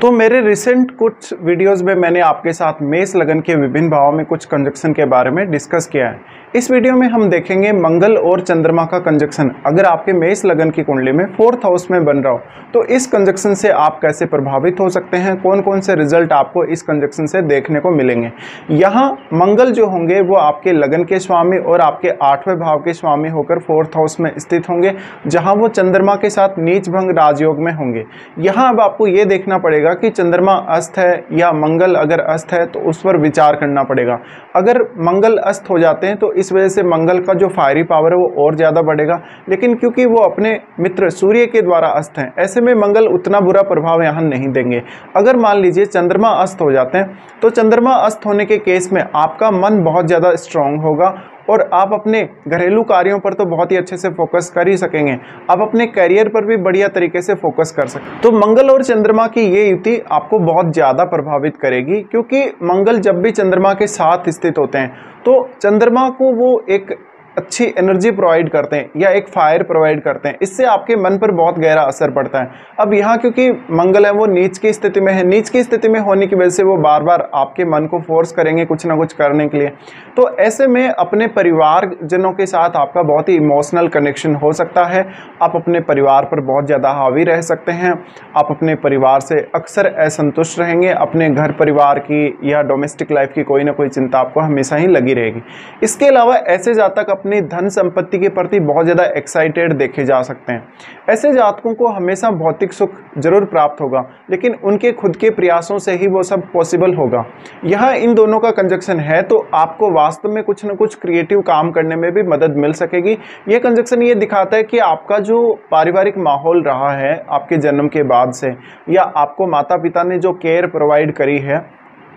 तो मेरे रिसेंट कुछ वीडियोस में मैंने आपके साथ मेष लगन के विभिन्न भावों में कुछ कंजक्शन के बारे में डिस्कस किया है। इस वीडियो में हम देखेंगे मंगल और चंद्रमा का कंजक्शन अगर आपके मेष लगन की कुंडली में 4th हाउस में बन रहा हो तो इस कंजक्शन से आप कैसे प्रभावित हो सकते हैं, कौन कौन से रिजल्ट आपको इस कंजक्शन से देखने को मिलेंगे। यहाँ मंगल जो होंगे वो आपके लगन के स्वामी और आपके 8वें भाव के स्वामी होकर 4th हाउस में स्थित होंगे, जहाँ वो चंद्रमा के साथ नीच भंग राजयोग में होंगे। यहाँ अब आपको ये देखना पड़ेगा कि चंद्रमा अस्त है या मंगल अगर अस्त है तो उस पर विचार करना पड़ेगा। अगर मंगल अस्त हो जाते हैं तो इस वजह से मंगल का जो फायरी पावर है वो और ज़्यादा बढ़ेगा, लेकिन क्योंकि वो अपने मित्र सूर्य के द्वारा अस्त हैं, ऐसे में मंगल उतना बुरा प्रभाव यहाँ नहीं देंगे। अगर मान लीजिए चंद्रमा अस्त हो जाते हैं तो चंद्रमा अस्त होने के केस में आपका मन बहुत ज़्यादा स्ट्रांग होगा और आप अपने घरेलू कार्यों पर तो बहुत ही अच्छे से फोकस कर ही सकेंगे, आप अपने करियर पर भी बढ़िया तरीके से फोकस कर सकते। तो मंगल और चंद्रमा की ये युति आपको बहुत ज़्यादा प्रभावित करेगी, क्योंकि मंगल जब भी चंद्रमा के साथ स्थित होते हैं तो चंद्रमा को वो एक अच्छी एनर्जी प्रोवाइड करते हैं या एक फायर प्रोवाइड करते हैं, इससे आपके मन पर बहुत गहरा असर पड़ता है। अब यहाँ क्योंकि मंगल है वो नीच की स्थिति में है, नीच की स्थिति में होने की वजह से वो बार बार आपके मन को फोर्स करेंगे कुछ ना कुछ करने के लिए। तो ऐसे में अपने परिवार जनों के साथ आपका बहुत ही इमोशनल कनेक्शन हो सकता है, आप अपने परिवार पर बहुत ज़्यादा हावी रह सकते हैं, आप अपने परिवार से अक्सर असंतुष्ट रहेंगे, अपने घर परिवार की या डोमेस्टिक लाइफ की कोई ना कोई चिंता आपको हमेशा ही लगी रहेगी। इसके अलावा ऐसे जातक अपनी धन संपत्ति के प्रति बहुत ज़्यादा एक्साइटेड देखे जा सकते हैं। ऐसे जातकों को हमेशा भौतिक सुख जरूर प्राप्त होगा, लेकिन उनके खुद के प्रयासों से ही वो सब पॉसिबल होगा। यहाँ इन दोनों का कंजक्शन है तो आपको वास्तव में कुछ न कुछ क्रिएटिव काम करने में भी मदद मिल सकेगी। ये कंजक्शन ये दिखाता है कि आपका जो पारिवारिक माहौल रहा है आपके जन्म के बाद से, या आपको माता पिता ने जो केयर प्रोवाइड करी है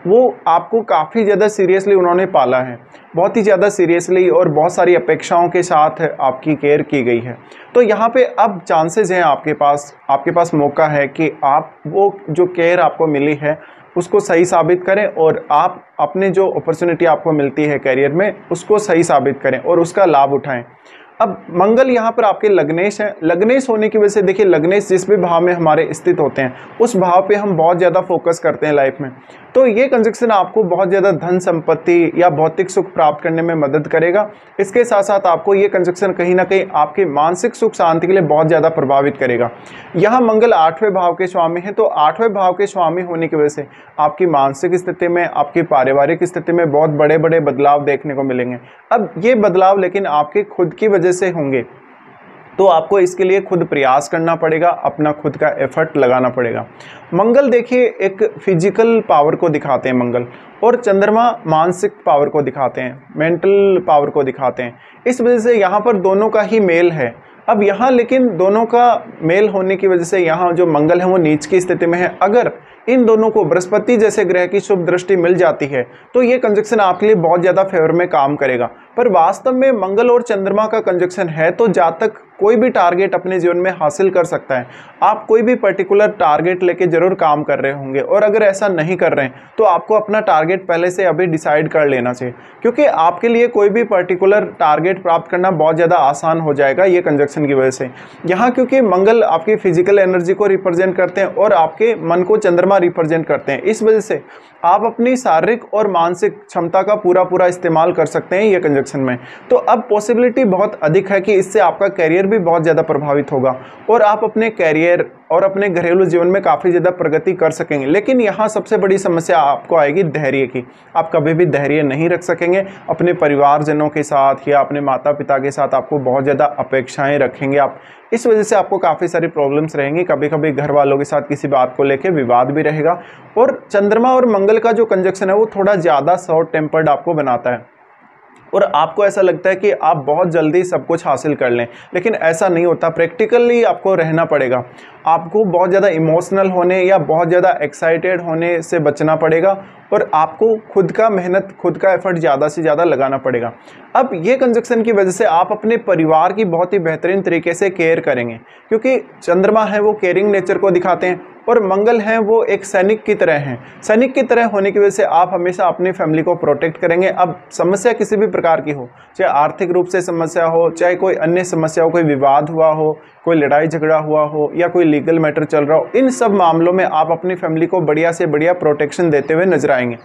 वो आपको काफ़ी ज़्यादा सीरियसली उन्होंने पाला है, बहुत ही ज़्यादा सीरियसली और बहुत सारी अपेक्षाओं के साथ आपकी केयर की गई है। तो यहाँ पे अब चांसेस हैं आपके पास मौका है कि आप वो जो केयर आपको मिली है उसको सही साबित करें और आप अपने जो अपॉर्चुनिटी आपको मिलती है करियर में उसको सही साबित करें और उसका लाभ उठाएं। अब मंगल यहाँ पर आपके लग्नेश है, लग्नेश होने की वजह से देखिए लग्नेश जिस भी भाव में हमारे स्थित होते हैं उस भाव पे हम बहुत ज़्यादा फोकस करते हैं लाइफ में। तो ये कंजक्शन आपको बहुत ज़्यादा धन संपत्ति या भौतिक सुख प्राप्त करने में मदद करेगा। इसके साथ साथ आपको ये कंजक्शन कहीं ना कहीं आपके मानसिक सुख शांति के लिए बहुत ज़्यादा प्रभावित करेगा। यहाँ मंगल 8वें भाव के स्वामी हैं, तो 8वें भाव के स्वामी होने की वजह से आपकी मानसिक स्थिति में, आपकी पारिवारिक स्थिति में बहुत बड़े बड़े बदलाव देखने को मिलेंगे। अब ये बदलाव लेकिन आपके खुद की वजह से होंगे, तो आपको इसके लिए खुद प्रयास करना पड़ेगा, अपना खुद का एफर्ट लगाना पड़ेगा। मंगल देखिए एक फिजिकल पावर को दिखाते हैं मंगल, और चंद्रमा मानसिक पावर को दिखाते हैं, मेंटल पावर को दिखाते हैं। इस वजह से यहाँ पर दोनों का ही मेल है। अब यहाँ लेकिन दोनों का मेल होने की वजह से यहाँ जो मंगल है वो नीच की स्थिति में है। अगर इन दोनों को बृहस्पति जैसे ग्रह की शुभ दृष्टि मिल जाती है तो ये कंजक्शन आपके लिए बहुत ज़्यादा फेवर में काम करेगा। पर वास्तव में मंगल और चंद्रमा का कंजक्शन है तो जातक कोई भी टारगेट अपने जीवन में हासिल कर सकता है। आप कोई भी पर्टिकुलर टारगेट लेके जरूर काम कर रहे होंगे, और अगर ऐसा नहीं कर रहे हैं तो आपको अपना टारगेट पहले से अभी डिसाइड कर लेना चाहिए, क्योंकि आपके लिए कोई भी पर्टिकुलर टारगेट प्राप्त करना बहुत ज़्यादा आसान हो जाएगा ये कंजक्शन की वजह से। यहाँ क्योंकि मंगल आपकी फिजिकल एनर्जी को रिप्रेजेंट करते हैं और आपके मन को चंद्रमा रिप्रेजेंट करते हैं, इस वजह से आप अपनी शारीरिक और मानसिक क्षमता का पूरा इस्तेमाल कर सकते हैं ये कंजक्शन में। तो अब पॉसिबिलिटी बहुत अधिक है कि इससे आपका करियर भी बहुत ज़्यादा प्रभावित होगा और आप अपने करियर और अपने घरेलू जीवन में काफ़ी ज़्यादा प्रगति कर सकेंगे। लेकिन यहाँ सबसे बड़ी समस्या आपको आएगी धैर्य की। आप कभी भी धैर्य नहीं रख सकेंगे अपने परिवारजनों के साथ या अपने माता पिता के साथ, आपको बहुत ज़्यादा अपेक्षाएं रखेंगे आप। इस वजह से आपको काफ़ी सारी प्रॉब्लम्स रहेंगी, कभी कभी घर वालों के साथ किसी बात को लेकर विवाद भी रहेगा। और चंद्रमा और मंगल का जो कंजक्शन है वो थोड़ा ज़्यादा शॉर्ट टेम्पर्ड आपको बनाता है और आपको ऐसा लगता है कि आप बहुत जल्दी सब कुछ हासिल कर लें, लेकिन ऐसा नहीं होता। प्रैक्टिकली आपको रहना पड़ेगा, आपको बहुत ज़्यादा इमोशनल होने या बहुत ज़्यादा एक्साइटेड होने से बचना पड़ेगा और आपको खुद का मेहनत, खुद का एफर्ट ज़्यादा से ज़्यादा लगाना पड़ेगा। अब ये कंजक्शन की वजह से आप अपने परिवार की बहुत ही बेहतरीन तरीके से केयर करेंगे, क्योंकि चंद्रमा है वो केयरिंग नेचर को दिखाते हैं और मंगल हैं वो एक सैनिक की तरह हैं। सैनिक की तरह होने की वजह से आप हमेशा अपनी फैमिली को प्रोटेक्ट करेंगे। अब समस्या किसी भी प्रकार की हो, चाहे आर्थिक रूप से समस्या हो, चाहे कोई अन्य समस्या हो, कोई विवाद हुआ हो, कोई लड़ाई झगड़ा हुआ हो या कोई लीगल मैटर चल रहा हो, इन सब मामलों में आप अपनी फैमिली को बढ़िया से बढ़िया प्रोटेक्शन देते हुए नजर आएंगे।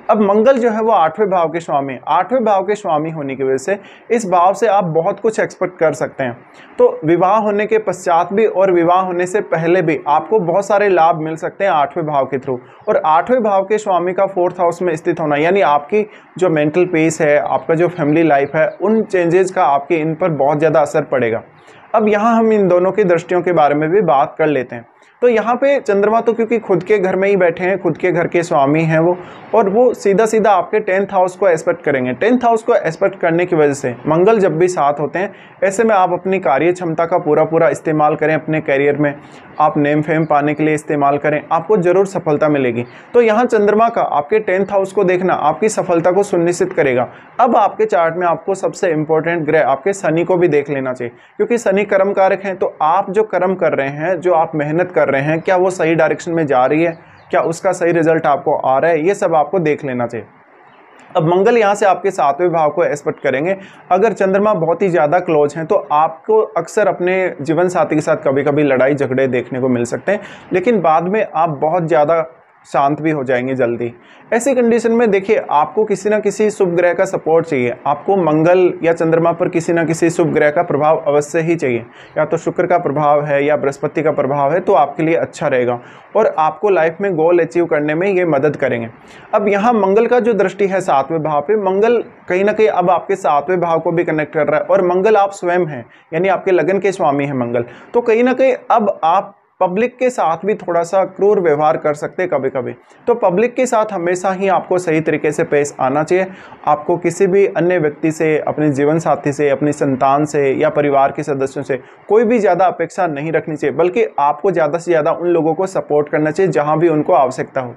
अब मंगल जो है वो 8वें भाव के स्वामी है। 8वें भाव के स्वामी होने की वजह से इस भाव से आप बहुत कुछ एक्सपेक्ट कर सकते हैं। तो विवाह होने के पश्चात भी और विवाह होने से पहले भी आपको बहुत सारे लाभ मिल सकते हैं 8वें भाव के थ्रू। और 8वें भाव के स्वामी का 4th हाउस में स्थित होना यानी आपकी जो मेंटल पीस है, आपका जो फैमिली लाइफ है, उन चेंजेस का आपके इन पर बहुत ज़्यादा असर पड़ेगा। अब यहाँ हम इन दोनों की दृष्टियों के बारे में भी बात कर लेते हैं। तो यहाँ पे चंद्रमा तो क्योंकि खुद के घर में ही बैठे हैं, खुद के घर के स्वामी हैं वो, और वो सीधा सीधा आपके 10th हाउस को एस्पेक्ट करेंगे। 10th हाउस को एस्पेक्ट करने की वजह से मंगल जब भी साथ होते हैं, ऐसे में आप अपनी कार्य क्षमता का पूरा इस्तेमाल करें अपने करियर में, आप नेम फेम पाने के लिए इस्तेमाल करें, आपको जरूर सफलता मिलेगी। तो यहाँ चंद्रमा का आपके 10th हाउस को देखना आपकी सफलता को सुनिश्चित करेगा। अब आपके चार्ट में आपको सबसे इंपॉर्टेंट ग्रह आपके शनि को भी देख लेना चाहिए, क्योंकि शनि कर्म कारक हैं। तो आप जो कर्म कर रहे हैं, जो आप मेहनत कर रहे हैं, क्या वो सही डायरेक्शन में जा रही है, क्या उसका सही रिजल्ट आपको आ रहा है, ये सब आपको देख लेना चाहिए। अब मंगल यहाँ से आपके 7वें भाव को एस्पेक्ट करेंगे। अगर चंद्रमा बहुत ही ज़्यादा क्लोज हैं तो आपको अक्सर अपने जीवन साथी के साथ कभी कभी लड़ाई झगड़े देखने को मिल सकते हैं, लेकिन बाद में आप बहुत ज़्यादा शांत भी हो जाएंगे जल्दी। ऐसी कंडीशन में देखिए, आपको किसी ना किसी शुभ ग्रह का सपोर्ट चाहिए। आपको मंगल या चंद्रमा पर किसी ना किसी शुभ ग्रह का प्रभाव अवश्य ही चाहिए। या तो शुक्र का प्रभाव है या बृहस्पति का प्रभाव है, तो आपके लिए अच्छा रहेगा और आपको लाइफ में गोल अचीव करने में ये मदद करेंगे। अब यहाँ मंगल का जो दृष्टि है 7वें भाव पे, मंगल कहीं ना कहीं अब आपके 7वें भाव को भी कनेक्ट कर रहा है, और मंगल आप स्वयं हैं, यानी आपके लगन के स्वामी हैं मंगल। तो कहीं ना कहीं अब आप पब्लिक के साथ भी थोड़ा सा क्रूर व्यवहार कर सकते हैं कभी कभी। तो पब्लिक के साथ हमेशा ही आपको सही तरीके से पेश आना चाहिए। आपको किसी भी अन्य व्यक्ति से, अपने जीवन साथी से, अपनी संतान से या परिवार के सदस्यों से कोई भी ज़्यादा अपेक्षा नहीं रखनी चाहिए, बल्कि आपको ज़्यादा से ज़्यादा उन लोगों को सपोर्ट करना चाहिए जहाँ भी उनको आवश्यकता हो।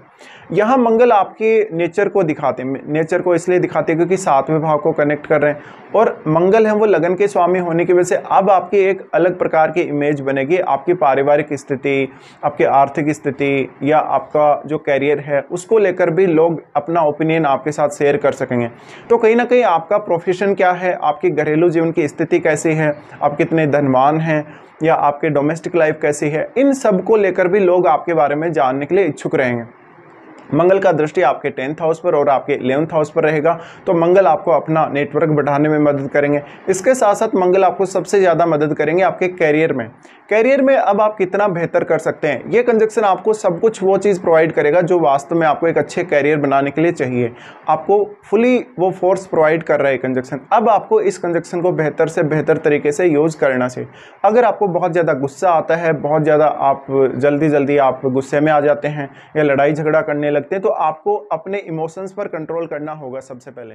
यहाँ मंगल आपके नेचर को दिखाते हैं। नेचर को इसलिए दिखाते हैं क्योंकि 7वें भाव को कनेक्ट कर रहे हैं, और मंगल है वो लगन के स्वामी होने की वजह से अब आपकी एक अलग प्रकार की इमेज बनेगी। आपकी पारिवारिक स्थिति, आपकी आर्थिक स्थिति या आपका जो कैरियर है, उसको लेकर भी लोग अपना ओपिनियन आपके साथ शेयर कर सकेंगे। तो कहीं ना कहीं आपका प्रोफेशन क्या है, आपकी घरेलू जीवन की स्थिति कैसी है, आप कितने धनवान हैं, या आपके डोमेस्टिक लाइफ कैसी है, इन सब को लेकर भी लोग आपके बारे में जानने के लिए इच्छुक रहेंगे। मंगल का दृष्टि आपके 10th हाउस पर और आपके 11th हाउस पर रहेगा, तो मंगल आपको अपना नेटवर्क बढ़ाने में मदद करेंगे। इसके साथ साथ मंगल आपको सबसे ज़्यादा मदद करेंगे आपके कैरियर में। कैरियर में अब आप कितना बेहतर कर सकते हैं, ये कंजक्शन आपको सब कुछ वो चीज़ प्रोवाइड करेगा जो वास्तव में आपको एक अच्छे कैरियर बनाने के लिए चाहिए। आपको फुली वो फोर्स प्रोवाइड कर रहा है कंजक्शन। अब आपको इस कंजक्शन को बेहतर से बेहतर तरीके से यूज़ करना चाहिए। अगर आपको बहुत ज़्यादा गुस्सा आता है, बहुत ज़्यादा आप जल्दी आप गुस्से में आ जाते हैं या लड़ाई झगड़ा करने लगते हैं, तो आपको अपने इमोशंस पर कंट्रोल करना होगा सबसे पहले।